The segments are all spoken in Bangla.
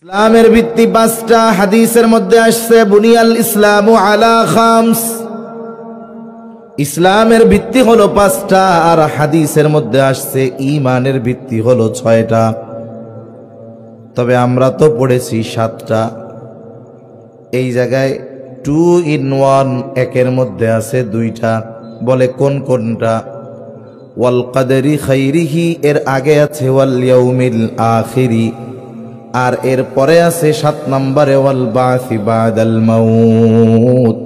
ইসলামের ভিত্তি পাঁচটা। হাদিসের মধ্যে আসছে বুনিয়াল ইসলামু আলা খামস। ইসলামের ভিত্তি হলো পাঁচটা, আর হাদিসের মধ্যে আসছে ঈমানের ভিত্তি হলো ছয়টা। তবে আমরা তো পড়েছি সাতটা। এই জায়গায় 2 in 1 একের মধ্যে আছে দুইটা। বলে কোন কোনটা? ওয়াল কদরি খাইরিহি এর আগে আছে ওয়াল ইয়াউমিল আখিরি, আর এর পরে আছে 7 নম্বরে ওয়াল বাসি বাদাল মাউত।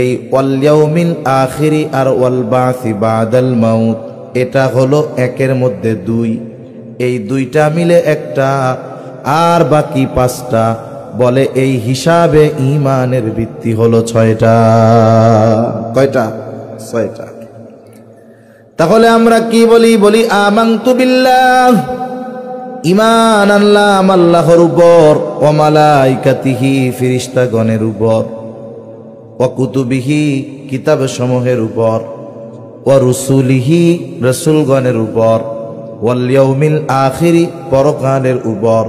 এই ওয়াল ইয়াউমিল আখিরি আর ওয়াল বাসি বাদাল মাউত এটা হলো একের মধ্যে দুই। এই দুইটা মিলে একটা, আর বাকি পাঁচটা। বলে এই হিসাবে ঈমানের ভিত্তি হলো ছয়টা। কয়টা? ছয়টা। তাহলে আমরা কি বলি? বলি আমানতু বিল্লাহ, ঈমান আনলাম আল্লাহর উপর, ওয়া মালাইকাতিহি ফেরেশতাগণের উপর, ওয়া কুতুবিহি কিতাব সমূহের উপর, ওয়া রুসুলিহি রাসূলগণের উপর, ওয়াল ইয়াউমিল আখিরি পরকালের উপর,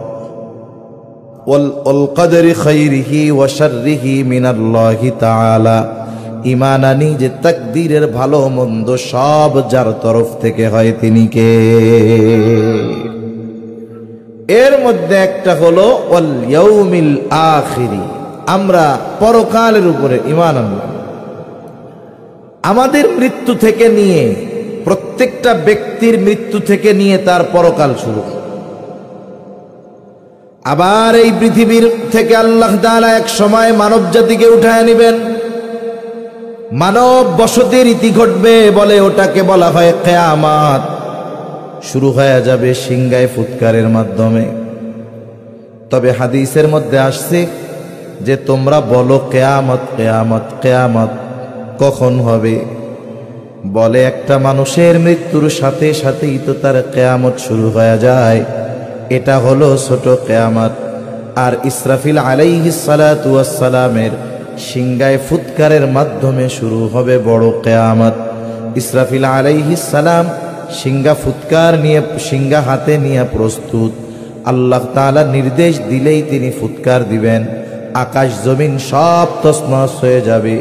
ওয়াল কদরি খাইরিহি ওয়া শাররিহি মিনাল্লাহি তাআলা। ঈমান আনি যে তাকদীরের ভালো মন্দ সব যার তরফ থেকে হয় তিনি কে? এর মধ্যে একটা হলো ওয়াল ইয়াউমিল আখিরি, আমরা পরকালের উপরে ঈমান আনলাম। আমাদের মৃত্যু থেকে নিয়ে, প্রত্যেকটা ব্যক্তির মৃত্যু থেকে নিয়ে তার পরকাল শুরু। আবার এই পৃথিবীর থেকে আল্লাহ তাআলা এক সময় মানব জাতিকে উঠায় নেবেন। মানব বসতির ইতি ঘটবে, বলে ওটাকে বলা হয় কিয়ামত। শুরু হয়ে যাবে সিংহায় ফুৎকারের মাধ্যমে। তবে হাদিসের মধ্যে আসছে যে তোমরা বলো কিয়ামত কিয়ামত কিয়ামত, কখন হবে? বলে একটা মানুষের মৃত্যুর সাথে সাথেই তো তার কিয়ামত শুরু হয়ে যায়। এটা হলো ছোট কিয়ামত। আর ইসরাফিল আলাইহিস সালাতু ওয়াস সালামের সিংহায় ফুৎকারের মাধ্যমে শুরু হবে বড় কিয়ামত। ইসরাফিল আলাইহিস সালাম সিংহা ফুৎকার নিয়ে, সিংহা হাতে নিয়ে প্রস্তুত। আল্লাহ তাআলা নির্দেশ দিলেই তিনি ফুৎকার দিবেন, আকাশ জমিন সব তছনছ হয়ে যাবে।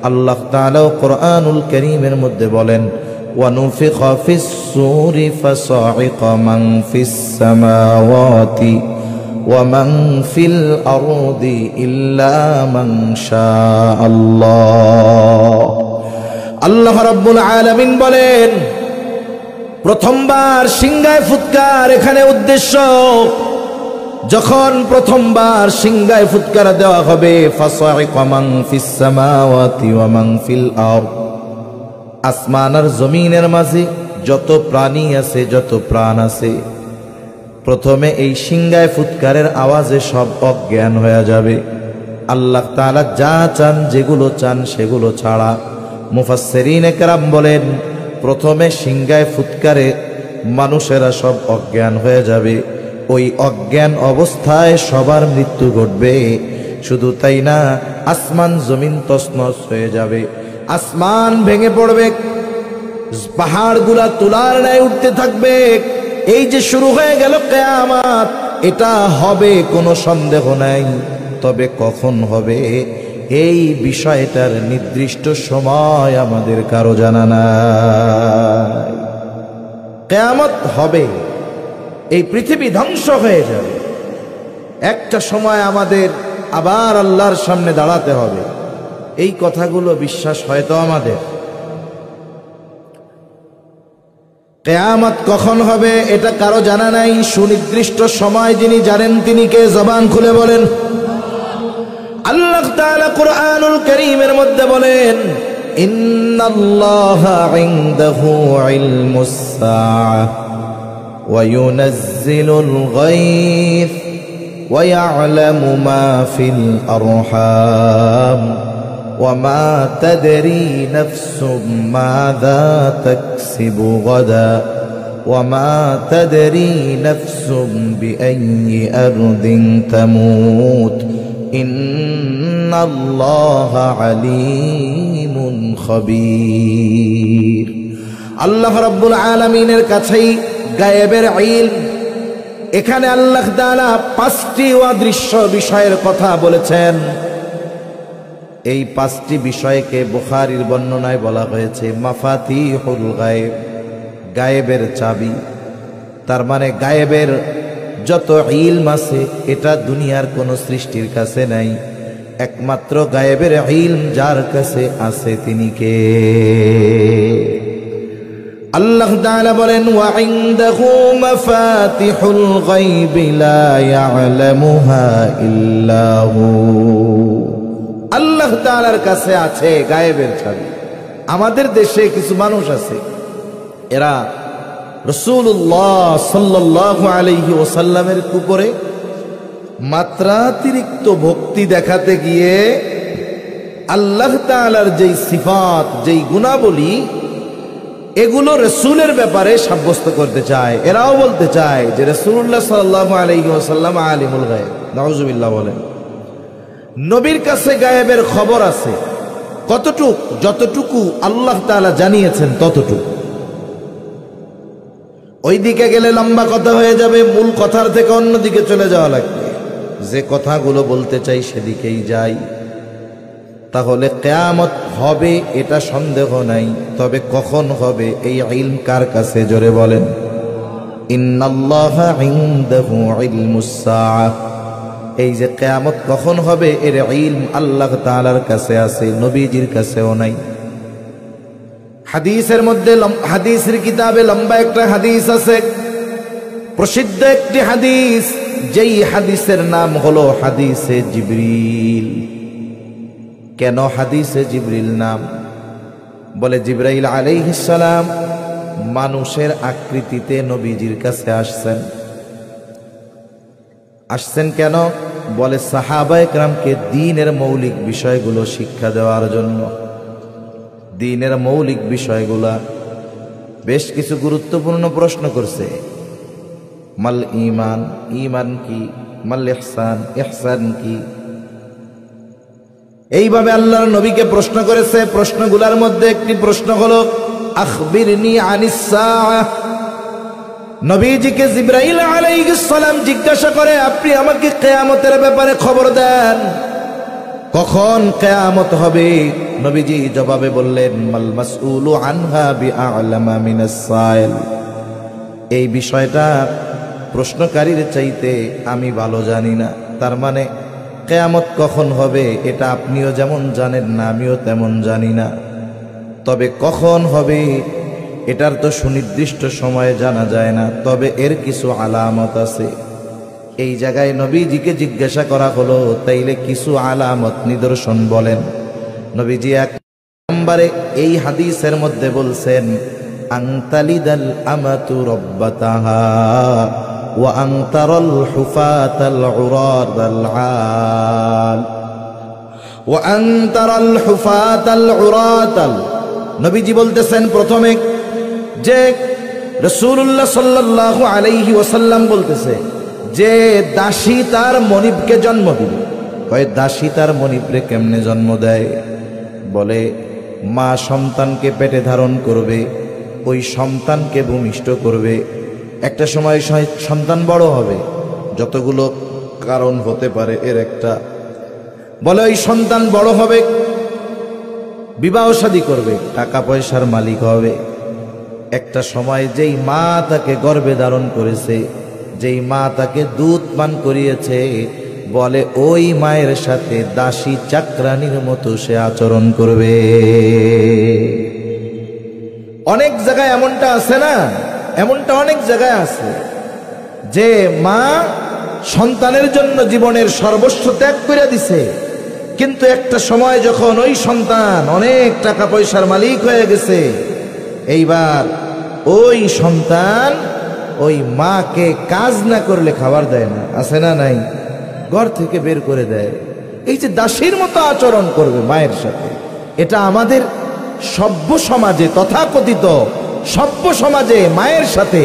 আল্লাহ তাআলা কোরআনুল কারীমের মধ্যে বলেন ওয়ানুফিখা ফিস সূরি ফাসাইকা মান ফিস সামাওয়াতি ওয়া মান ফিল আরদি ইল্লা মান শাআল্লাহ। আল্লাহ রাব্বুল আলামিন বলেন প্রথমবার সিংহায় ফুৎকার। এখানে উদ্দেশ্য, যখন প্রথমবার সিংহায় ফুৎকার দেওয়া হবে, ফাসাইকা মান ফিস সামাওয়াতি ওয়া মান ফিল আরদ, আসমান আর জমিনের মাঝে যত প্রাণী আছে, যত প্রাণ আছে, প্রথমে এই সিংহায় ফুৎকারের আওয়াজে সব অজ্ঞান হয়ে যাবে। আল্লাহ তাআলা যা চান, যেগুলো চান সেগুলো ছাড়া। মুফাসসিরিনে কেরাম বলেন প্রথমে সিংহায় ফুৎকারে মানুষেরা সব অজ্ঞান হয়ে যাবে। ওই অজ্ঞান অবস্থায় সবার মৃত্যু ঘটবে। শুধু তাই না, আসমান জমিন তছনছ হয়ে যাবে, আসমান ভেঙে পড়বে, পাহাড়গুলা তুলার ন্যায় উঠতে থাকবে। এই যে শুরু হয়ে গেল কিয়ামত, এটা হবে কোনো সন্দেহ নাই। তবে কখন হবে এই বিষয়টার নির্দিষ্ট সময় আমাদের কারো জানা নাই। কিয়ামত হবে, এই পৃথিবী ধ্বংস হয়ে যাবে। একটা সময় আমাদের আবার আল্লাহর সামনে দাঁড়াতে হবে। এই কথাগুলো বিশ্বাস হয়তো আমাদের। কিয়ামত কখন হবে এটা কারো জানা নাই। সুনির্দিষ্ট সময় যিনি জানেন তিনি কে? জবান খুলে বলেন। আল্লাহ তাআলা কুরআনুল কারীমের মধ্যে বলেন ইন্নাল্লাহা ইনদাহু ইলমুস সাআহ ওয়া ইউনাজ্জিলুল গায়থ ওয়া ইয়ালামু মা ফিল আরহাম ওয়া মা তাদরি নাফসুম মাযা তাকসিবু গাদা ওয়া মা তাদরি নাফসুম বিআইয়ি আরদিন তামুত ইন্নাল্লাহা আলীমুন খাবীর। আল্লাহ রাব্বুল আলামিনের কাছেই গায়েবের ইলম, এখানে আল্লাহ তাআলা 5টি অদৃশ্য বিষয়ের কথা বলেছেন। এই 5টি বিষয়কে বুখারীর বর্ণনায় বলা হয়েছে মাফাতিহুল গায়েব, গায়েবের চাবি। তার মানে গায়েবের যত ইলম আছে এটা দুনিয়ার কোনো সৃষ্টির কাছে নাই, একমাত্র গায়েবের ইলম যার কাছে আছে তিনি কে? আল্লাহ তাআলা বলেন ওয়া ইনদাহু মাফাতিহুল গায়বি লা ইয়ালামুহা ইল্লা হু। আল্লাহ তাআলার কাছে আছে গায়েবের চাবি। আমাদের দেশে কিছু মানুষ আছে, এরা রাসূলুল্লাহ সাল্লাল্লাহু আলাইহি ওয়াসাল্লামের উপরে মাত্রাতিরিক্ত ভক্তি দেখাতে গিয়ে আল্লাহ তাআলার যেই সিফাত, যেই গুণাবলী, এগুলো রাসূলের ব্যাপারে সাব্যস্ত করতে চায়। এরাও বলতে চায় যে রাসূলুল্লাহ সাল্লাল্লাহু আলাইহি ওয়াসাল্লাম আলিমুল গায়ব। নাউজুবিল্লাহ বলেন। নবীর কাছে গায়েবের খবর আছে কতটুক? যতটুকু আল্লাহ তাআলা জানিয়েছেন ততটুকু। ওইদিকে গেলে লম্বা কথা হয়ে যাবে, মূল কথার থেকে অন্যদিকে চলে যাওয়া লাগবে। যে কথাগুলো বলতে চাই সেদিকেই যাই। তাহলে কিয়ামত হবে এটা সন্দেহ নাই, তবে কখন হবে এই ইলম কার কাছে? জোরে বলেন। ইন্নাল্লাহা ইনদাহু ইলমুস সাআহ। এই যে কিয়ামত কখন হবে এর ইলম আল্লাহ তাআলার কাছে আছে, নবীজির কাছেও নাই। হাদিসের মধ্যে, হাদিসের কিতাবে লম্বা একটা হাদিস আছে, প্রসিদ্ধ একটি হাদিস, যেই হাদিসের নাম হলো হাদিসে জিবরিল। কেন হাদিসে জিবরিল নাম? বলে জিবরাইল আলাইহিস সালাম মানুষের আকৃতিতে নবীজির কাছে আসছেন কেন? বলে সাহাবায়ে কেরামকে দ্বীনের মৌলিক বিষয়গুলো শিক্ষা দেওয়ার জন্য। দ্বীনের মৌলিক বিষয়গুলা বেশ কিছু গুরুত্বপূর্ণ প্রশ্ন করছে। মাল ঈমান, ঈমান কি? মাল ইহসান, ইহসান কি? এইভাবে আল্লাহর নবীকে প্রশ্ন করেছে। প্রশ্নগুলোর মধ্যে একটি প্রশ্ন হলো আখবিরনি আনিস সাআহ। নবীজিকে জিবরাইল আলাইহিস সালাম জিজ্ঞাসা করে, আপনি আমাকে কিয়ামতের ব্যাপারে খবর দেন, কখন কিয়ামত হবে? নবীজি জবাবে বললেন মাল মাসউলু আনহা বিআলামা মিনাস সাইল। এই বিষয়টা প্রশ্নকারীর চাইতে আমি ভালো জানি না। তার মানে কিয়ামত কখন হবে এটা আপনিও যেমন জানেন না, আমিও তেমন জানি না। তবে কখন হবে এটার তো সুনির্দিষ্ট সময়ে জানা যায় না, তবে এর কিছু আলামত আছে। এই জায়গায় নবীজিকে জিজ্ঞাসা করা হলো, তাইলে কিছু আলামত, নিদর্শন বলেন। নবীজি 1 নম্বরে এই হাদিসের মধ্যে বলছেন আনতালিদাল আমাতু রাব্বাতাহা ওয়া আনতারাল হুফাতাল উরাতাল আল ওয়া আনতারাল হুফাতাল উরাতাল। নবীজি বলতেছেন প্রথমে যে রাসূলুল্লাহ সাল্লাল্লাহু আলাইহি ওয়াসাল্লাম বলতেছে যে দাসী তার মনিবকে জন্ম দিবে। কয় দাসী তার মনিবরে কেমনে জন্ম দেয়? বলে মা সন্তানকে পেটে ধারণ করবে, ওই সন্তানকে ভূমিষ্ঠ করবে। একটা সময় সন্তান বড় হবে, যতগুলো কারণ হতে পারে এর একটা। বলে ওই সন্তান বড় হবে, বিবাহ শাদী করবে, টাকা পয়সার মালিক হবে। একটা সময় যেই মা তাকে গর্ভে ধারণ করেছে, যেই মা তাকে দুধ পান করিয়েছে, বলে ওই মায়ের সাথে দাসী চাকরানির মতো সে আচরণ করবে। অনেক জায়গায় এমনটা আছে না? এমনটা অনেক জায়গায় আছে যে মা সন্তানের জন্য জীবনের সর্বস্ব ত্যাগ করে দিছে, কিন্তু একটা সময় যখন ওই সন্তান অনেক টাকা পয়সার মালিক হয়ে গেছে, এইবার ওই সন্তান ওই মাকে কাজ না করলে খাবার দেয় না, আছে না নাই? ঘর থেকে বের করে দেয়। এই যে দাসীর মতো আচরণ করবে মায়ের সাথে, এটা আমাদের সভ্য সমাজে, তথাকথিত সভ্য সমাজে মায়ের সাথে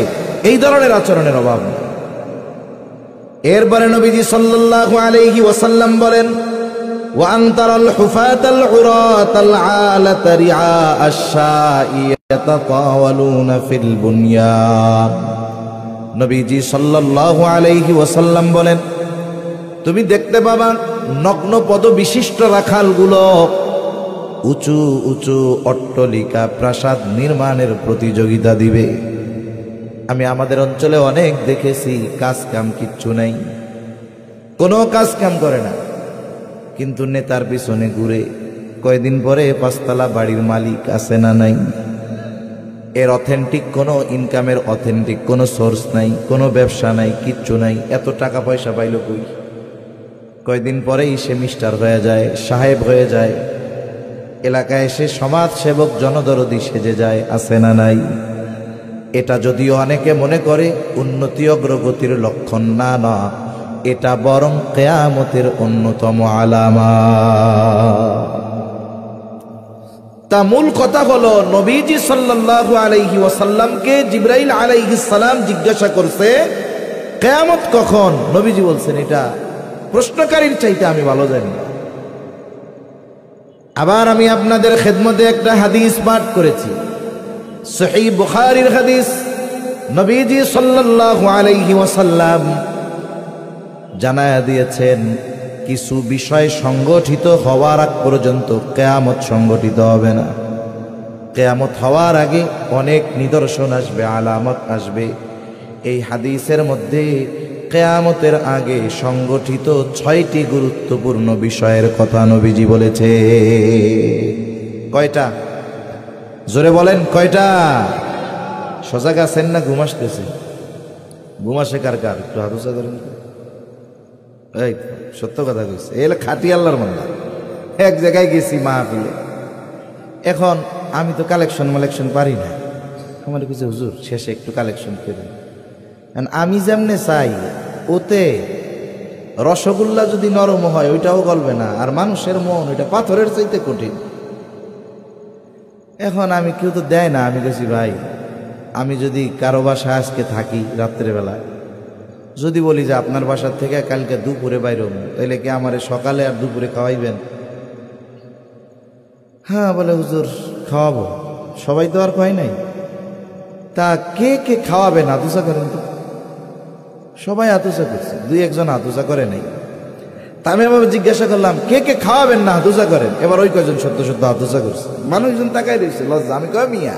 এই ধরনের আচরণের অভাব নেই। এরপরে নবীজি সাল্লাল্লাহু আলাইহি ওয়াসাল্লাম বলেন ওয়া আনতারাল হুফাতাল উরাতাল আলাতা রিআ আশ-শাই ইয়াতাতাওয়ালুনা ফিল বুনয়ান। নবীজি সাল্লাল্লাহু আলাইহি ওয়াসাল্লাম বলেন, তুমি দেখতে পাবা নগ্ন পদ বিশিষ্ট রাখালগুলো উঁচু উঁচু অট্টালিকা প্রাসাদ নির্মাণের প্রতিযোগিতা দিবে। আমি আমাদের অঞ্চলে অনেক দেখেছি, কাজ কাম কিচ্ছু নাই, কোনো কাজ কাম করে না, কিন্তু নেতার পিছনে ঘুরে। কয়দিন পরে 5 তলা বাড়ির মালিক আছে না নাই? এর অথেন্টিক কোনো ইনকামের অথেন্টিক কোনো সোর্স নাই, কোনো ব্যবসা নাই, কিচ্ছু নাই। এত টাকা পয়সা পাইল কই? কয়দিন পরেই সে মিস্টার হয়ে যায়, সাহেব হয়ে যায়, এলাকায় এসে সমাজ সেবক জনদরদি সেজে যায়, আছে না নাই? এটা যদিও অনেকে মনে করে উন্নতি অগ্রগতির লক্ষণ, না না, এটা বরং কিয়ামতের অন্যতম আলামত। তা মূল কথা হলো, নবীজি সাল্লাল্লাহু আলাইহি ওয়াসাল্লামকে জিবরাইল আলাইহিস সালাম জিজ্ঞাসা করছে কিয়ামত কখন? নবীজি বলছেন এটা প্রশ্নকারীর চাইতে আমি ভালো জানি। আবার আমি আপনাদের খেদমতে একটা হাদিস পাঠ করেছি, সহিহ বুখারীর হাদিস। নবীজি সাল্লাল্লাহু আলাইহি ওয়াসাল্লাম জানায়া দিয়েছেন, কিছু বিষয় সংগঠিত হওয়ার আগ পর্যন্ত কিয়ামত সংগঠিত হবে না। কিয়ামত হওয়ার আগে অনেক নিদর্শন আসবে, আলামত আসবে। এই হাদিসের মধ্যে কিয়ামতের আগে সংগঠিত 6টি গুরুত্বপূর্ণ বিষয়ের কথা নবীজি বলেছে। কয়টা? জোরে বলেন, কয়টা? সজাগ আছেন না ঘুম আসতেছে? ঘুম আসে কার কার? একটু হাত উঁচা করেন। এই সত্য কথা কইছে, এলে খাটি আল্লাহর বান্দা। এক জায়গায় গেছি মাহফিলে, এখন আমি তো কালেকশন পারি না। আমার কিছু হুজুর শেষে একটু কালেকশন করেন। আমি যেমনে চাই, ওতে রসগোল্লা যদি নরম হয় ওইটাও গলবে না, আর মানুষের মন ওইটা পাথরের চাইতে কঠিন। এখন আমি, কেউ তো দেয় না। আমি গেছি, ভাই আমি যদি কারো বাসায় আজকে থাকি রাত্রেবেলায়, যদি বলি যে আপনার বাসার থেকে কালকে দুপুরে বাইর হব, তাইলে কি আমারে সকালে আর দুপুরে খাওয়াইবেন? হ্যাঁ বলে, হুজুর খাওয়াবো। সবাই তো আর খায় নাই। তা কে কে খাওয়াবেন? আতুসা করেন তো। সবাই আতুসা করছে, 2-1 আতুসা করে নাই। তা আমি এভাবে জিজ্ঞাসা করলাম, কে কে খাওয়াবেন না আতুসা করেন? এবার ওই কয়জন সত্য সত্য আতুসা করছে। মানুষজন তাকাই রয়েছে লজ্জা। আমি কয়, মিয়া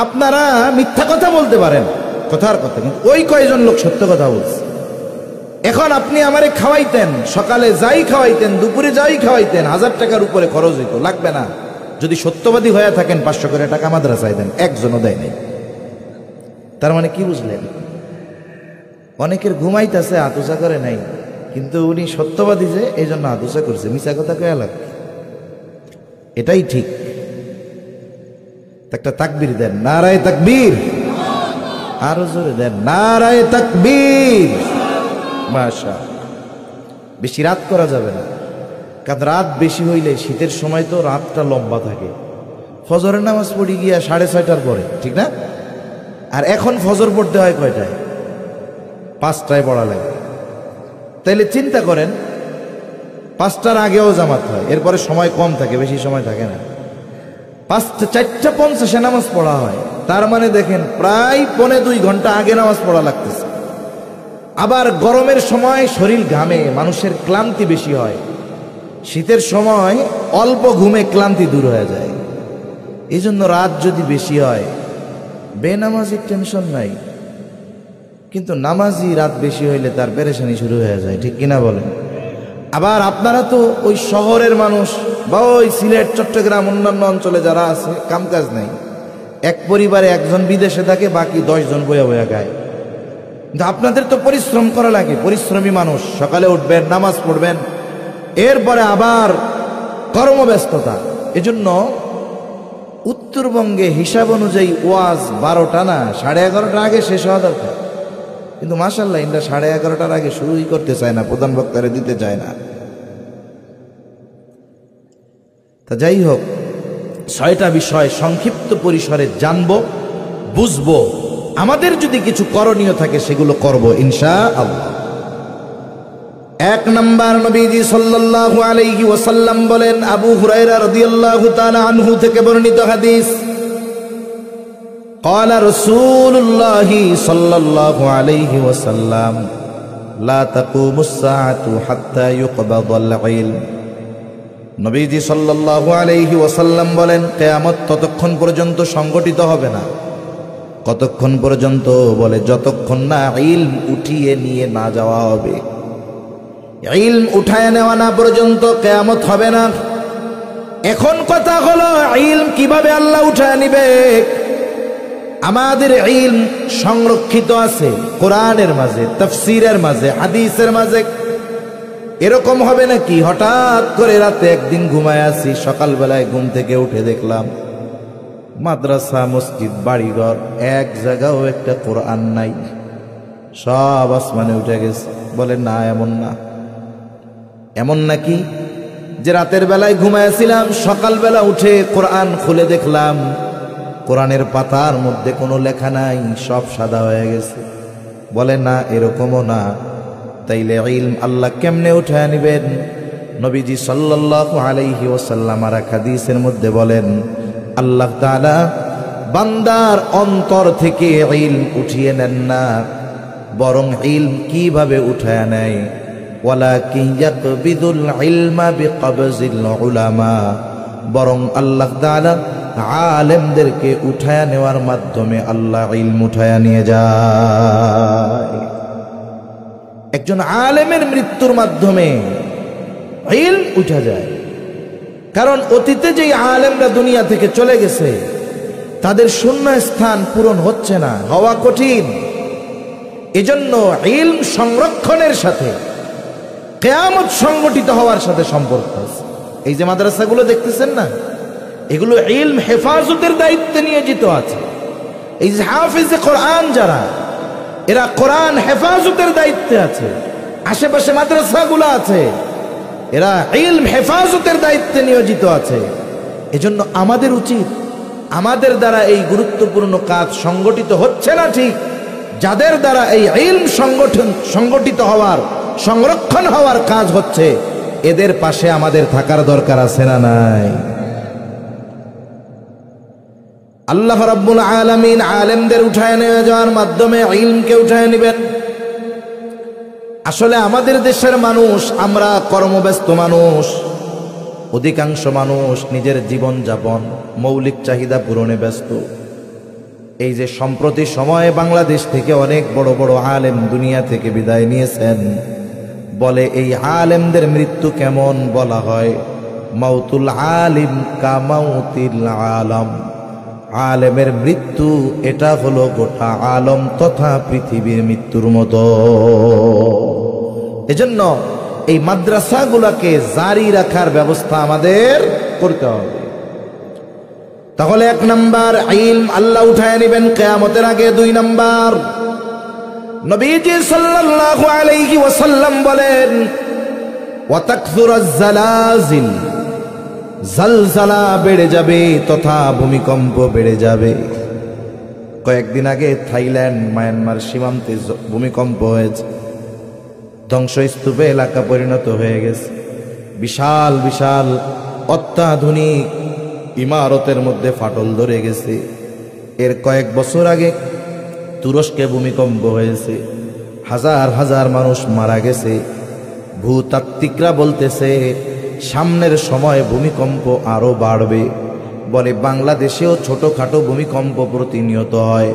আপনারা মিথ্যা কথা বলতে পারেন, কথার কথা, কিন্তু ওই কয়জন লোক সত্য কথা বলছে। এখন আপনি আমারে খাওয়াইতেন, সকালে যাই খাওয়াইতেন, দুপুরে যাই খাওয়াইতেন, 1000 টাকার উপরে খরচ হইতো, লাগবে না। যদি সত্যবাদী হয়ে থাকেন 500 করে টাকা মাদ্রাসায় দেন, একজনও দেয় নাই। তার মানে কি বুঝলেন? অনেকের ঘুমাইতেছে, আতুসা করে নাই, কিন্তু উনি সত্যবাদী যে, এই জন্য আতুসা করছে। মিছা কথা কয়া লাগবে, এটাই ঠিক। একটা তাকবীর দেন, নারায়ে তাকবীর। আরো জোরে দেন, নারায়ে তাকবীর। মাশাআল্লাহ। বেশি রাত করা যাবে না, কারণ রাত বেশি হইলে, শীতের সময় তো রাতটা লম্বা থাকে। ফজরের নামাজ পড়ি গিয়া 6:30টার পরে, ঠিক না? আর এখন ফজর পড়তে হয় কয়টায়? 5টায় পড়া লাগে। তাইলে চিন্তা করেন, 5টার আগেও জামাত হয়, এরপরে সময় কম থাকে, বেশি সময় থাকে না। 4:50 নামাজ পড়া হয়। তার মানে দেখেন, প্রায় 1.25 ঘন্টা আগে নামাজ পড়া লাগতেছে। আবার গরমের সময় শরীর ঘামে, মানুষের ক্লান্তি বেশি হয়। শীতের সময় অল্প ঘুমে ক্লান্তি দূর হয়ে যায়। এই জন্য রাত যদি বেশি হয়, বেনামাজির টেনশন নাই, কিন্তু নামাজি রাত বেশি হইলে তার পেরেশানি শুরু হয়ে যায়, ঠিক কিনা বলেন? আবার আপনারা তো ওই শহরের মানুষ, বা ওই সিলেট, চট্টগ্রাম, অন্যান্য অঞ্চলে যারা আছে, কামকাজ নাই। এক পরিবারে একজন বিদেশে থাকে, বাকি 10 জন বয়া বয়া গায়। কিন্তু আপনাদের তো পরিশ্রম করা লাগে, পরিশ্রমী মানুষ। সকালে উঠবেন, নামাজ পড়বেন, এরপরে আবার কর্মব্যস্ততা। এজন্য উত্তরবঙ্গে হিসাব অনুযায়ী ওয়াজ 12টা না 11:30টার আগে শেষ হওয়া দরকার। কিন্তু মাশাআল্লাহ, ইন্দ্রা 11:30টার আগে শুরুই করতে চায় না, প্রধান বক্তারে দিতে চায় না। তা যাই হোক, 6টা বিষয় সংক্ষিপ্ত পরিসরে জানবো, বুঝবো। আমাদের যদি কিছু করণীয় থাকে সেগুলো করব ইনশাআল্লাহ। 1 নাম্বার, নবীজি সাল্লাল্লাহু আলাইহি ওয়াসাল্লাম বলেন, আবু হুরায়রা রাদিয়াল্লাহু তাআলা আনহু থেকে বর্ণিত হাদিস, قال رسول الله صلى الله عليه وسلم لا تقوم الساعة حتى يقبض العلم নবীজি সাল্লাল্লাহু আলাইহি ওয়াসাল্লাম বলেন কিয়ামত ততক্ষণ পর্যন্ত সংগঠিত হবে না। কতক্ষণ পর্যন্ত? বলে যতক্ষণ না ইলম উঠিয়ে নিয়ে না যাওয়া হবে। ইলম উঠায় নেওয়া না পর্যন্ত কিয়ামত হবে না। এখন কথা হলো ইলম কিভাবে আল্লাহ উঠায় নিবে? আমাদের ইলম সংরক্ষিত আছে কোরআনের মাঝে, তাফসীরের মাঝে, হাদিসের মাঝে। এরকম হবে নাকি হঠাৎ করে রাতে একদিন ঘুমায় আছি, সকালবেলায় ঘুম থেকে উঠে দেখলাম মাদ্রাসা, মসজিদ, বাড়িঘর এক জায়গাও একটা কোরআন নাই, সব আসমানে উঠে গেছে? বলে না, এমন না। এমন নাকি যে রাতের বেলায় ঘুমাইছিলাম, সকালবেলা উঠে কোরআন খুলে দেখলাম কোরআনের পাতার মধ্যে কোনো লেখা নাই, সব সাদা হয়ে গেছে? বলে না, এরকমও না। তাইলে ইলম আল্লাহ কেমনে উঠায় নিবেন? নবীজি সাল্লাল্লাহু আলাইহি ওয়াসাল্লাম আর হাদিসের মধ্যে বলেন আল্লাহ তাআলা বান্দার অন্তর থেকে ইলম উঠিয়ে নেন না, বরং ইলম কিভাবে উঠায় নেয়? ওয়ালাকিন ইয়াকবিদুল ইলমা বিকবজিল উলামা, বরং আল্লাহ তাআলা আলেমদেরকে উঠায় নেওয়ার মাধ্যমে আল্লাহ ইলম উঠায় নিয়ে যায়। একজন আলেমের মৃত্যুর মাধ্যমে ইলম উঠা যায়। কারণ অতীতে যেই আলেমরা দুনিয়া থেকে চলে গেছে তাদের শূন্য স্থান পূরণ হচ্ছে না, হওয়া কঠিন। এজন্য ইলম সংরক্ষণের সাথে কিয়ামত সংগঠিত হওয়ার সাথে সম্পর্ক আছে। এই যে মাদ্রাসাগুলো দেখতেছেন না, এগুলো ইলম হেফাজতের দায়িত্বে নিয়োজিত আছে। এই যে হাফেজে কোরআন যারা, এরা কোরআন হেফাজতের দায়িত্বে আছে। আশেপাশে মাদ্রাসাগুলো আছে, এরা ইলম হেফাজতের দায়িত্বে নিয়োজিত আছে। এজন্য আমাদের উচিত, আমাদের দ্বারা এই গুরুত্বপূর্ণ কাজ সংগঠিত হচ্ছে না ঠিক, যাদের দ্বারা এই ইলম সংগঠিত হওয়ার, সংরক্ষণ হওয়ার কাজ হচ্ছে, এদের পাশে আমাদের থাকার দরকার আছে না নাই? আল্লাহ রাব্বুল আলামিন আলেমদের উঠায় নিয়ে যাওয়ার মাধ্যমে ইলমকে উঠায় নেবেন। আসলে আমাদের দেশের মানুষ, আমরা কর্মব্যস্ত মানুষ, অধিকাংশ মানুষ নিজের জীবন যাপন, মৌলিক চাহিদা পূরণে ব্যস্ত। এই যে সম্প্রতি সময়ে বাংলাদেশ থেকে অনেক বড় বড় আলেম দুনিয়া থেকে বিদায় নিয়েছেন, বলে এই আলেমদের মৃত্যু কেমন? বলা হয় মাউতুল আলিম কামাউতিল আলাম। আলেমের মৃত্যু এটা হলো গোটা আলম তথা পৃথিবীর মৃত্যুর মতো। এজন্য এই মাদ্রাসাগুলোকে জারি রাখার ব্যবস্থা আমাদের করতে হবে। তাহলে 1 নাম্বার ইলম আল্লাহ উঠায় নেবেন কিয়ামতের আগে। 2 নাম্বার, নবীজি সাল্লাল্লাহু আলাইহি ওয়াসাল্লাম বলেন ওয়া তাকসুরাজ জালাজিল, জালজালা বেড়ে যাবে তথা ভূমিকম্প বেড়ে যাবে। কয়েকদিন আগে থাইল্যান্ড মায়ানমার সীমান্তে ভূমিকম্প হয়েছে, ধ্বংসস্তূপে এলাকা পরিণত হয়ে গেছে। বিশাল বিশাল অত্যাধুনিক ইমারতের মধ্যে ফাটল ধরে গেছে। এর কয়েক বছর আগে তুরস্কে ভূমিকম্প হয়েছে, হাজার হাজার মানুষ মারা গেছে। ভূতাত্ত্বিকরা বলতেছে সামনের সময় ভূমিকম্প আরো বাড়বে। বলে বাংলাদেশেও ছোটখাটো ভূমিকম্প প্রতিনিয়ত হয়,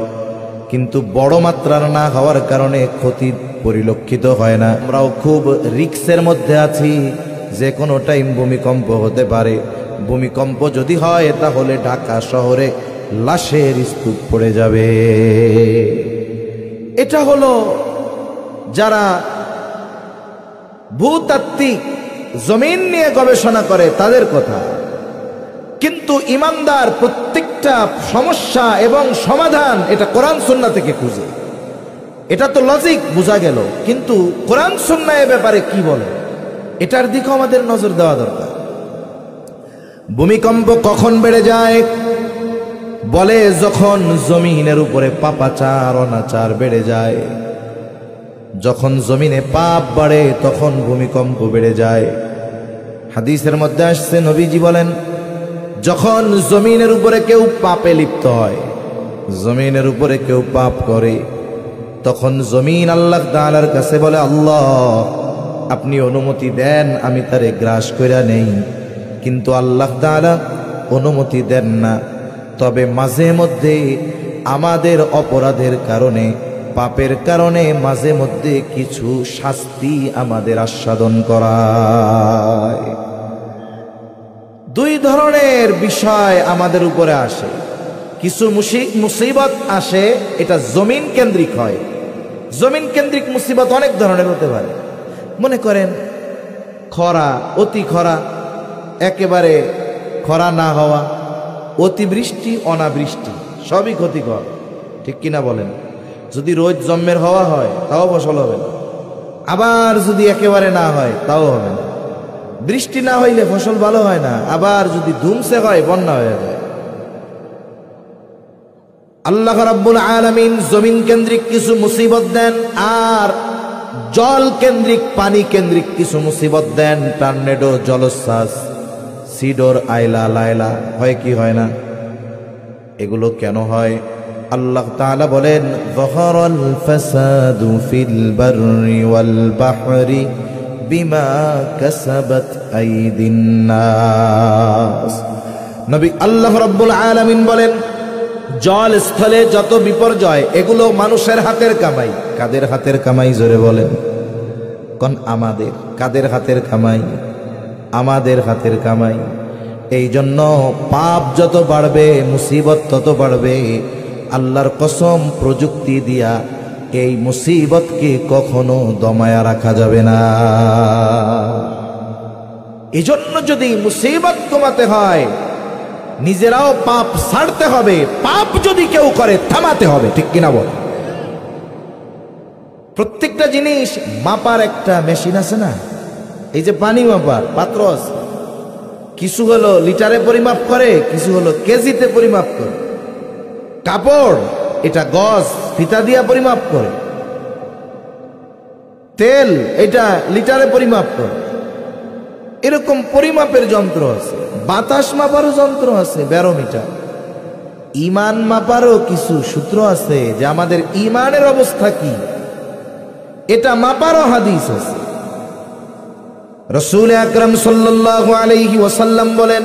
কিন্তু বড় মাত্রার না হওয়ার কারণে ক্ষতি পরিলক্ষিত হয় না। আমরাও খুব রিস্কের মধ্যে আছি, যে কোনো টাইম ভূমিকম্প হতে পারে। ভূমিকম্প যদি হয় তাহলে ঢাকা শহরে লাশের স্তূপ পড়ে যাবে। এটা হলো যারা ভূতাত্ত্বিক জমিন নিয়ে গবেষণা করে তাদের কথা। কিন্তু ইমানদার প্রত্যেকটা সমস্যা এবং সমাধান এটা কোরআন সুন্নাহ থেকে খুঁজে। এটা তো লজিক বোঝা গেল, কিন্তু কোরআন সুন্নাহ এ ব্যাপারে কি বলে এটার দিকে আমাদের নজর দেওয়া দরকার। ভূমিকম্প কখন বেড়ে যায়? বলে যখন জমিনের উপরে পাপাচার অনাচার বেড়ে যায়। যখন জমিনে পাপ বাড়ে তখন ভূমিকম্প বেড়ে যায়। হাদিসের মধ্যে আসছে, নবীজি বলেন যখন জমিনের উপরে কেউ পাপে লিপ্ত হয়, জমিনের উপরে কেউ পাপ করে, তখন জমিন আল্লাহ তাআলার কাছে বলে, আল্লাহ আপনি অনুমতি দেন আমি তারে গ্রাস কইরা নেই। কিন্তু আল্লাহ তাআলা অনুমতি দেন না। তবে মাঝে মধ্যে আমাদের অপরাধের কারণে, পাপের কারণে মাঝে মধ্যে কিছু শাস্তি আমাদের আস্বাদন করায়। দুই ধরনের বিষয় আমাদের উপরে আসে। কিছু মুসিবত আসে, এটা জমিন কেন্দ্রিক হয়। জমিন কেন্দ্রিক মুসিবত অনেক ধরনের হতে পারে। মনে করেন খরা, অতি খরা, একেবারে খরা না হওয়া, অতিবৃষ্টি, অনাবৃষ্টি, সবই ক্ষতিকর, ঠিক কিনা বলেন? যদি রোজ জন্মের হওয়া হয় তাও ফসল হবে না, আবার যদি একেবারে না হয় তাও হবে না। বৃষ্টি না হইলে ফসল ভালো হয় না, আবার যদি ধুমসে হয় বন্যা হয়ে যায়। আল্লাহ রাব্বুল আলামিন জমিন কেন্দ্রিক কিছু মুসিবত দেন, আর জল কেন্দ্রিক, পানি কেন্দ্রিক কিছু মুসিবত দেন। টর্নেডো, জলোচ্ছ্বাস, সিডর, আইলা, লাইলা হয় কি হয় না? এগুলো কেন হয়? আল্লাহ তাআলা বলেন, যাহারাল ফাসাদু ফিল বাররি ওয়াল বাহরি বিমা কাসাবাত আইদিন নাস। নবী আল্লাহ রাব্বুল আলামিন বলেন, জল স্থলে যত বিপর্যয়, এগুলো মানুষের হাতের কামাই। কাদের হাতের কামাই? জোরে বলেন কোন? আমাদের। কাদের হাতের কামাই? আমাদের হাতের কামাই। এই জন্য পাপ যত বাড়বে, মুসিবত তত বাড়বে। আল্লাহর কসম, প্রযুক্তি দিয়া এই মুসিবতকে কখনো দমায়া রাখা যাবে না। এই জন্য যদি মুসিবত কমাতে হয়, নিজেরাও পাপ ছাড়তে হবে। পাপ যদি কেউ করে থামাতে হবে, ঠিক কিনা বল? প্রত্যেকটা জিনিস মাপার একটা মেশিন আছে না? এই যে পানি মাপার পাত্র আছে, কিছু হলো লিটারে পরিমাপ করে, কিছু হলো কেজিতে পরিমাপ করে। কাপড়, এটা গজ ফিতা দিয়া পরিমাপ করে। তেল, এটা লিটারে পরিমাপ করে। এরকম পরিমাপের যন্ত্র আছে। বাতাস মাপারও যন্ত্র আছে, ব্যারোমিটার। ঈমান মাপারও কিছু সূত্র আছে, যে আমাদের ঈমানের অবস্থা কি, এটা মাপারও হাদিস আছে। রাসূল আকরাম সাল্লাল্লাহু আলাইহি ওয়াসাল্লাম বলেন,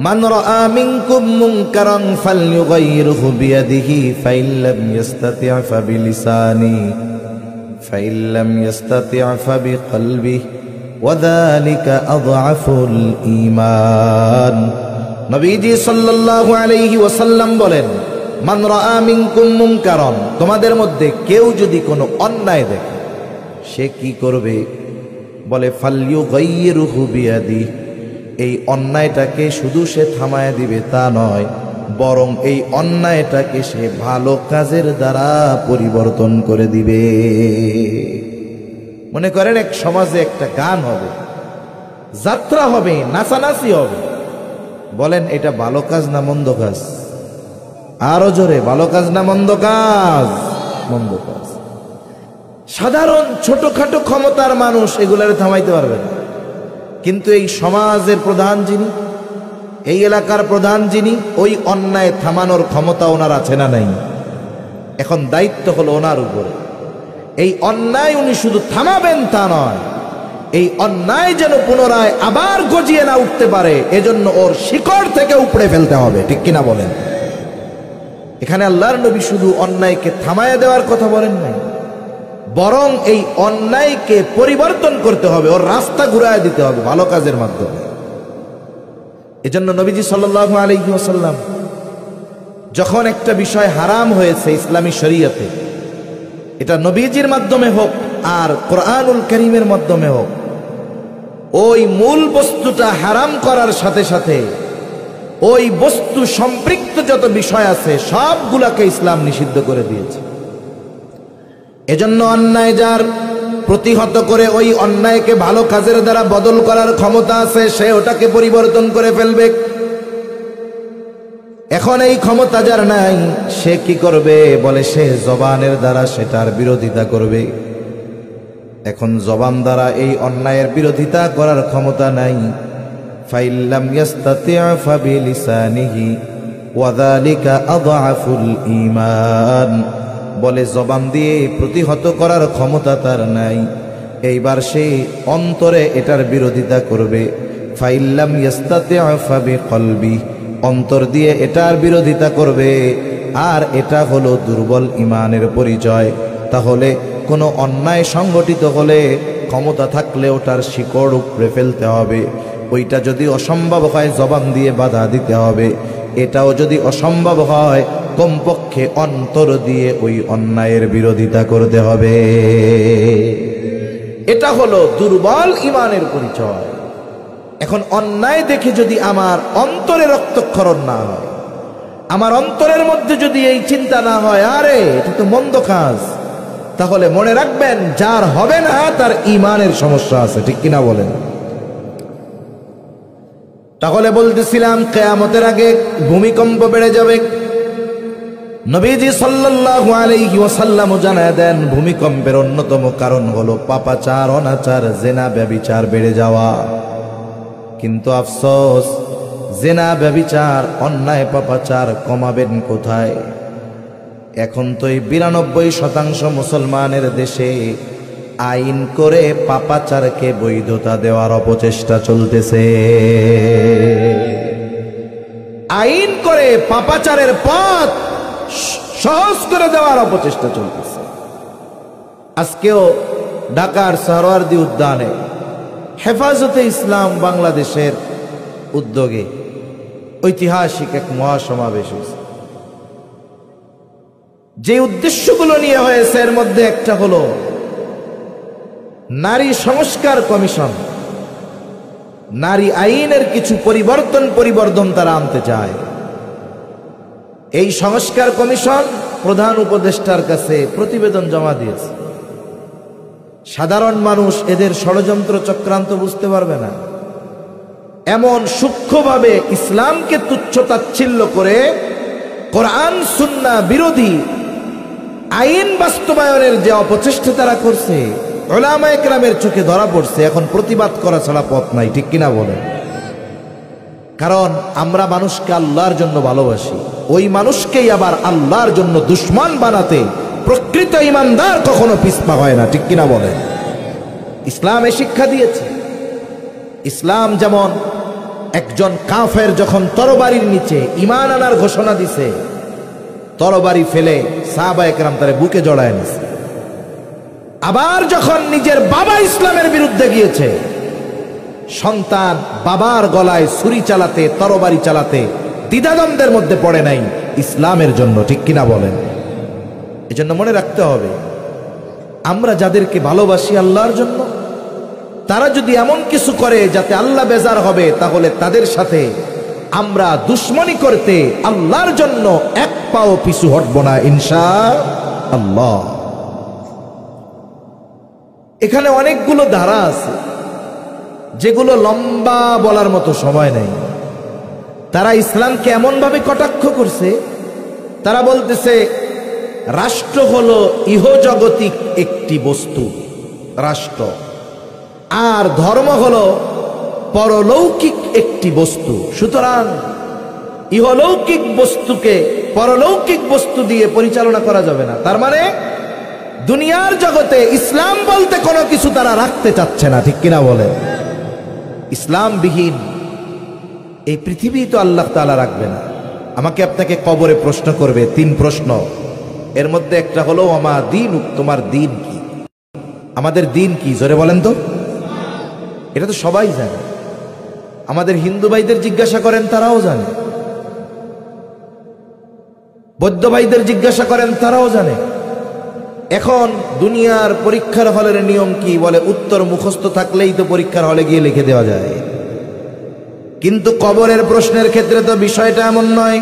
মান রাআ মিনকুম মুনকারান ফালইউগাইরহু বিয়াদিহি ফাইন লাম ইস্তাতি' ফাবিলিসানিহি ফাইন লাম ইস্তাতি' ফাবিকলবিহি ওয়াযালিকা আযআফুল ঈমান। নবীজি সাল্লাল্লাহু আলাইহি ওয়াসাল্লাম বলেন, মান রাআ মিনকুম মুনকারান, তোমাদের মধ্যে কেউ যদি কোনো অন্যায় দেখে, সে কি করবে? বলে ফালইউগাইরহু বিয়াদিহি, এই অন্যায়টাকে শুধু সে থামায় দিবে তা নয়, বরং এই অন্যায়টাকে সে ভালো কাজের দ্বারা পরিবর্তন করে দিবে। মনে করেন এক সমাজে একটা গান হবে, যাত্রা হবে, নাচানাচি হবে, বলেন এটা ভালো কাজ না মন্দ কাজ? আরো জোরে, ভালো কাজ না মন্দ কাজ? মন্দ কাজ। সাধারণ ছোটখাটো ক্ষমতার মানুষ এগুলারে থামাইতে পারবে না, কিন্তু এই সমাজের প্রধান যিনি, এই এলাকার প্রধান যিনি, ওই অন্যায় থামানোর ক্ষমতা ওনার আছে না নাই? এখন দায়িত্ব হলো ওনার উপরে। এই অন্যায় উনি শুধু থামাবেন তা নয়, এই অন্যায় যেন পুনরায় আবার গজিয়ে না উঠতে পারে, এজন্য ওর শিকড় থেকে উপড়ে ফেলতে হবে, ঠিক কিনা বলেন? এখানে আল্লাহর নবী শুধু অন্যায়কে থামায়া দেওয়ার কথা বলেন নাই, বরং এই অন্যায়কে পরিবর্তন করতে হবে, ওর রাস্তা ঘুরায় দিতে হবে ভালো কাজের মাধ্যমে। এজন্য নবীজি সাল্লাল্লাহু আলাইহি ওয়াসাল্লাম যখন একটা বিষয় হারাম হয়েছে ইসলামী শরীয়তে, এটা নবীজির মাধ্যমে হোক আর কোরআনুল কারীমের মাধ্যমে হোক, ওই মূল বস্তুটা হারাম করার সাথে সাথে ওই বস্তু সম্পৃক্ত যত বিষয় আছে সবগুলাকে ইসলাম নিষিদ্ধ করে দিয়েছে। এজন্য অন্যায় যার প্রতিহত করে ওই অন্যায়কে ভালো কাজের দ্বারা বদল করার ক্ষমতা আছে, সে ওটাকে পরিবর্তন করে ফেলবে। এখন এই ক্ষমতা যার নাই, সে কি করবে? বলে সে জবানের দ্বারা সেটার বিরোধিতা করবে। এখন জবান দ্বারা এই অন্যায়ের বিরোধিতা করার ক্ষমতা নাই। ফাইল্লাম ইয়াস্তাতি' ফাবিলিসানিহি ওয়াযালিকা আযআফুল ঈমান, বলে জবান দিয়ে প্রতিহত করার ক্ষমতা তার নাই, এইবার সে অন্তরে এটার বিরোধিতা করবে। ফাইল্লাম ইয়াস্তাতি' ফাবিকলবি, অন্তর দিয়ে এটার বিরোধিতা করবে, আর এটা হলো দুর্বল ঈমানের পরিচয়। তাহলে কোনো অন্যায় সংগঠিত হলে ক্ষমতা থাকলে ওটার শিকড় উপড়ে ফেলতে হবে, ওইটা যদি অসম্ভব হয় জবান দিয়ে বাধা দিতে হবে, এটাও যদি অসম্ভব হয় কমপক্ষে অন্তর দিয়ে ওই অন্যায়ের বিরোধিতা করতে হবে। এটা হলো দুর্বল ঈমানের পরিচয়। এখন অন্যায় দেখে যদি আমার অন্তরে রক্তক্ষরণ না হয়, আমার অন্তরের মধ্যে যদি এই চিন্তা না হয় আরে এটা তো মন্দ কাজ, তাহলে মনে রাখবেন যার হবে না তার ঈমানের সমস্যা আছে, ঠিক কিনা বলেন? তাহলে বলতেছিলাম কিয়ামতের আগে ভূমিকম্প বেড়ে যাবে। নবীজি সাল্লাল্লাহু আলাইহি ওয়াসাল্লাম জানায় দেন ভূমিকম্পের অন্যতম কারণ হলো পাপাচার, অনাচার, জিনা, ব্যভিচার বেড়ে যাওয়া। কিন্তু আফসোস, জিনা, ব্যভিচার, অন্যায়, পাপাচার কমাবেন কোথায়? এখন তো এই 92% মুসলমানের দেশে আইন করে পাপাচারকে বৈধতা দেওয়ার অপচেষ্টা চলতেছে। আইন করে পাপাচারের পথ সহজ করে দেওয়ার অপচেষ্টা চলতেছে। আজকেও ঢাকার সোহরাওয়ার্দী উদ্যানে হেফাজতে ইসলাম বাংলাদেশের উদ্যোগে ঐতিহাসিক এক মহাসমাবেশ হয়েছে। যে উদ্দেশ্যগুলো নিয়ে হয়েছে এর মধ্যে একটা হলো নারী সংস্কার কমিশন। নারী আইনের কিছু পরিবর্তন তারা আনতে চায়। এই সংস্কার কমিশন প্রধান উপদেষ্টার কাছে প্রতিবেদন জমা দিয়েছে। সাধারণ মানুষ এদের ষড়যন্ত্র চক্রান্ত বুঝতে পারবে না। এমন সূক্ষ্মভাবে ইসলামকে তুচ্ছ-তাচ্ছিল্য করে কোরআন সুন্নাহ বিরোধী আইন বাস্তবায়নের যে অপচেষ্টা তারা করছে, উলামায়ে কেরামের চোখে ধরা পড়ছে। এখন প্রতিবাদ করা ছাড়া পথ নাই, ঠিক কিনা বলেন? কারণ আমরা মানুষকে আল্লাহর জন্য ভালোবাসি, ওই মানুষকেই আবার আল্লাহর জন্য দুশমন বানাতে প্রকৃত ঈমানদার কখনো পিছপা হয় না, ঠিক কিনা বলেন? ইসলাম এ শিক্ষা দিয়েছে। ইসলাম যেমন একজন কাফের যখন তরবারির নিচে ঈমান আনার ঘোষণা দিছে, তরবারি ফেলে সাহাবায়ে কেরাম তারে বুকে জড়ায় নিছে। আবার যখন নিজের বাবা ইসলামের বিরুদ্ধে গিয়েছে, সন্তান বাবার গলায় ছুরি চালাতে, তরবারি চালাতে দ্বিধাদ্বন্দ্বের মধ্যে পড়ে নাই ইসলামের জন্য, ঠিক কিনা বলেন? এজন্য মনে রাখতে হবে, আমরা যাদেরকে ভালোবাসি আল্লাহর জন্য, তারা যদি এমন কিছু করে যাতে আল্লাহ বেজার হবে, তাহলে তাদের সাথে আমরা দুশমনি করতে আল্লাহর জন্য এক পাও পিছু হটব না ইনশাআল্লাহ। এখানে অনেকগুলো ধারা আছে যেগুলো লম্বা বলার মতো সময় নেই। তারা ইসলামকে এমন ভাবে কটাক্ষ করছে, তারা বলতেছে রাষ্ট্র হলো ইহজগতিক একটি বস্তু, রাষ্ট্র, আর ধর্ম হলো পরলৌকিক একটি বস্তু। সুতরাং ইহলৌকিক বস্তুকে পরলৌকিক বস্তু দিয়ে পরিচালনা করা যাবে না। তার মানে দুনিয়ার জগতে ইসলাম বলতে কোনো কিছু তারা রাখতে চাচ্ছে না, ঠিক কিনা বলে? ইসলামবিহীন এই পৃথিবী তো আল্লাহ তাআলা রাখবে না। আমাকে আপনাকে কবরে প্রশ্ন করবে, 3 প্রশ্ন। এর মধ্যে একটা হলো আমা দিন, তোমার দিন কি? আমাদের দিন কি জোরে বলেন তো? এটা তো সবাই জানে। আমাদের হিন্দু ভাইদের জিজ্ঞাসা করেন, তারাও জানে। বৌদ্ধ ভাইদের জিজ্ঞাসা করেন, তারাও জানে। এখন দুনিয়ার পরীক্ষার হলের নিয়ম কি? বলে উত্তর মুখস্থ থাকলেই তো পরীক্ষার হলে গিয়ে লিখে দেওয়া যায়। কিন্তু কবরের প্রশ্নের ক্ষেত্রে তো বিষয়টা এমন নয়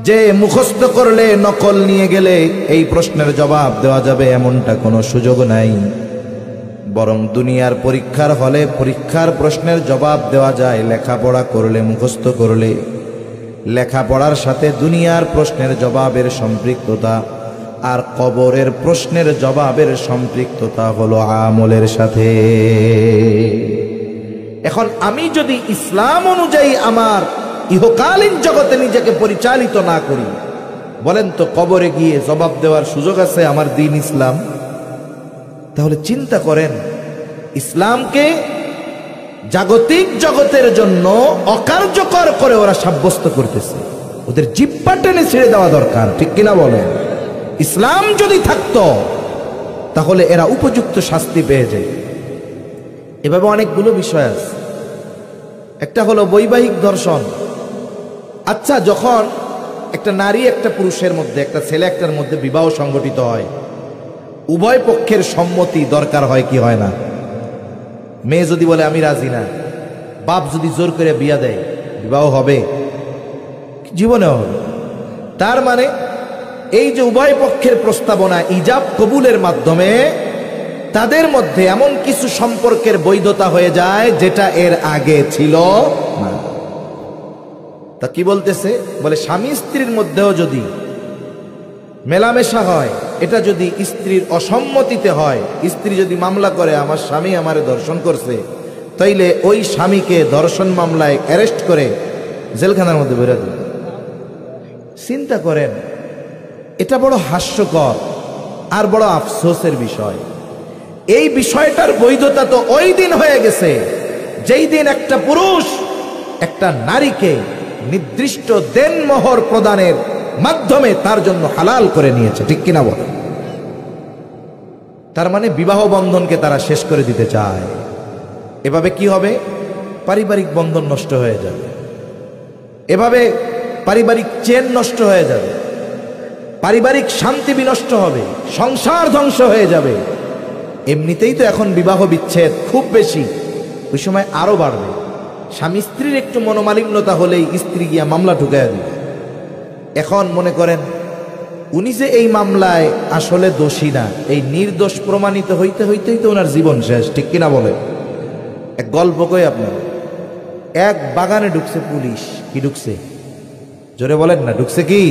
যে মুখস্থ করলে, নকল নিয়ে গেলে এই প্রশ্নের জবাব দেওয়া যাবে, এমনটা কোনো সুযোগ নাই। বরং দুনিয়ার পরীক্ষার হলে পরীক্ষার প্রশ্নের জবাব দেওয়া যায় লেখাপড়া করলে, মুখস্থ করলে। লেখাপড়ার সাথে দুনিয়ার প্রশ্নের জবাবের সম্পৃক্ততা আর কবরের প্রশ্নের জবাবের সম্পৃক্ততা হলো আমলের সাথে। এখন আমি যদি ইসলাম অনুযায়ী আমার ইহকালীন জগতে নিজেকে পরিচালিত না করি, বলেন তো কবরে গিয়ে জবাব দেওয়ার সুযোগ আছে আমার দ্বীন ইসলাম? তাহলে চিন্তা করেন, ইসলামকে জাগতিক জগতের জন্য অকার্যকর করে ওরা সাব্যস্ত করতেছে। ওদের জিহ্বা টেনে ছেড়ে দেওয়া দরকার, ঠিক কিনা বলেন? ইসলাম যদি থাকতো তাহলে এরা উপযুক্ত শাস্তি পেয়ে যায়। এভাবে অনেকগুলো বিষয় আছে। একটা হলো বৈবাহিক ধর্ষণ। আচ্ছা, যখন একটা নারী একটা পুরুষের মধ্যে, একটা ছেলে একটার মধ্যে বিবাহ সংগঠিত হয়, উভয় পক্ষের সম্মতি দরকার হয় কি হয় না? মেয়ে যদি বলে আমি রাজি না, বাপ যদি জোর করে বিয়া দেয়, বিবাহ হবে? জীবনে হবে। তার মানে এই যে উভয় পক্ষের প্রস্তাবনা, ইজাব কবুলের মাধ্যমে তাদের মধ্যে এমন কিছু সম্পর্কের বৈধতা হয়ে যায় যেটা এর আগে ছিল না। তা কি বলতেছে? বলে স্বামী স্ত্রীর মধ্যেও যদি মেলামেশা হয়, এটা যদি স্ত্রীর অসম্মতিতে হয়, স্ত্রী যদি মামলা করে আমার স্বামী আমারে ধর্ষণ করছে, তাইলে ওই স্বামীকে ধর্ষণ মামলায় অ্যারেস্ট করে জেলখানার মধ্যে বেরো দেবে। চিন্তা করেন, এটা বড় হাস্যকর আর বড় আফসোসের বিষয়। এই বিষয়টার বৈধতা তো ওই দিন হয়ে গেছে যেই দিন একটা পুরুষ একটা নারীকে নির্দিষ্ট দেনমোহর প্রদানের মাধ্যমে তার জন্য হালাল করে নিয়েছে, ঠিক কিনা বলে? তার মানে বিবাহ বন্ধনকে তারা শেষ করে দিতে চায়। এভাবে কি হবে? পারিবারিক বন্ধন নষ্ট হয়ে যাবে, এভাবে পারিবারিক চেন নষ্ট হয়ে যাবে, পারিবারিক শান্তি বিনষ্ট হবে, সংসার ধ্বংস হয়ে যাবে। এমনিতেই তো এখন বিবাহ বিচ্ছেদ খুব বেশি, ওই সময় আরো বাড়বে। স্বামী স্ত্রীর একটু মনোমালিন্যতা হলেই স্ত্রী গিয়া মামলা ঢুকাইয়া দিবে। এখন মনে করেন উনি যে এই মামলায় আসলে দোষী না, এই নির্দোষ প্রমাণিত হইতে হইতেই তো ওনার জীবন শেষ, ঠিক কিনা বলে? এক গল্প কই আপনার। এক বাগানে ঢুকছে পুলিশ। কি ঢুকছে? জোরে বলেন না, ঢুকছে কি?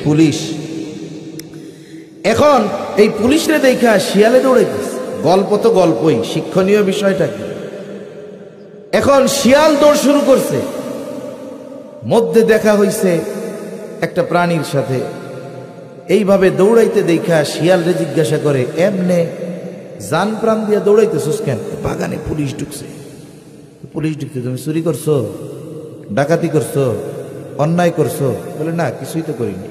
পুলিশ। এখন এই পুলিশরে দেখা শিয়ালে দৌড়াইতেছে। গল্প তো গল্পই, শিক্ষণীয় বিষয়টা কি? এখন শিয়াল দৌড় শুরু করছে, মধ্যে দেখা হইছে একটা প্রাণীর সাথে। এইভাবে দৌড়াইতে দেখা শিয়ালরে জিজ্ঞাসা করে, এমনে জান প্রাণ দিয়া দৌড়াইতেছিস কেন? বাগানে পুলিশ ঢুকছে। পুলিশ ঢুকছে, তুমি চুরি করছো, ডাকাতি করছো, অন্যায় করছো? বলে না, কিছুই তো করিনি।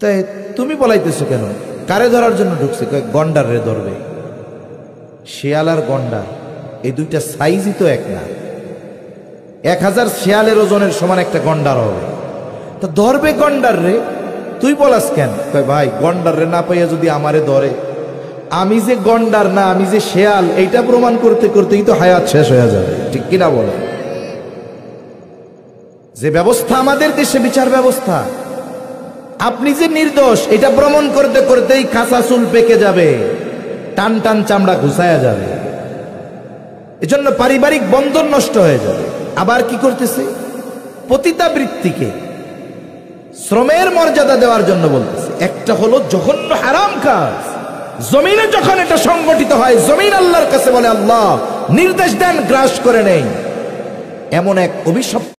তাই তুমি পলাইতেছো কেন? কারে ধরার জন্য ঢুকছে? গন্ডার রে ধরবে। শিয়াল আর গন্ডার এই দুইটা সাইজই তো এক না। 1000 শিয়ালের ওজনের সমান একটা গন্ডার হবে, তা ধরবে গন্ডার রে, তুই বলাস কেন? ভাই গন্ডার রে না পাইয়া যদি আমারে ধরে, আমি যে গন্ডার না আমি যে শিয়াল, এইটা প্রমাণ করতে করতেই তো হায়াত শেষ হয়ে যাবে, ঠিক কিনা বলে? যে ব্যবস্থা আমাদের দেশে বিচার ব্যবস্থা, আপনি যে নির্দোষ এটা প্রমাণ করতে করতেই কাঁচা চুল পেকে যাবে, টান টান চামড়া ঘুষায়া যাবে। এজন্য পারিবারিক বন্ধন নষ্ট হয়ে যাবে। আবার কি করতেছে? পতিতাবৃত্তিকে শ্রমের মর্যাদা দেওয়ার জন্য বলতেছে। একটা হলো জঘন্য হারাম কাজ, জমিনে যখন এটা সংগঠিত হয়, জমিন আল্লাহর কাছে বলে আল্লাহ নির্দেশ দেন, গ্রাস করে নেই। এমন এক অভিশপ্ত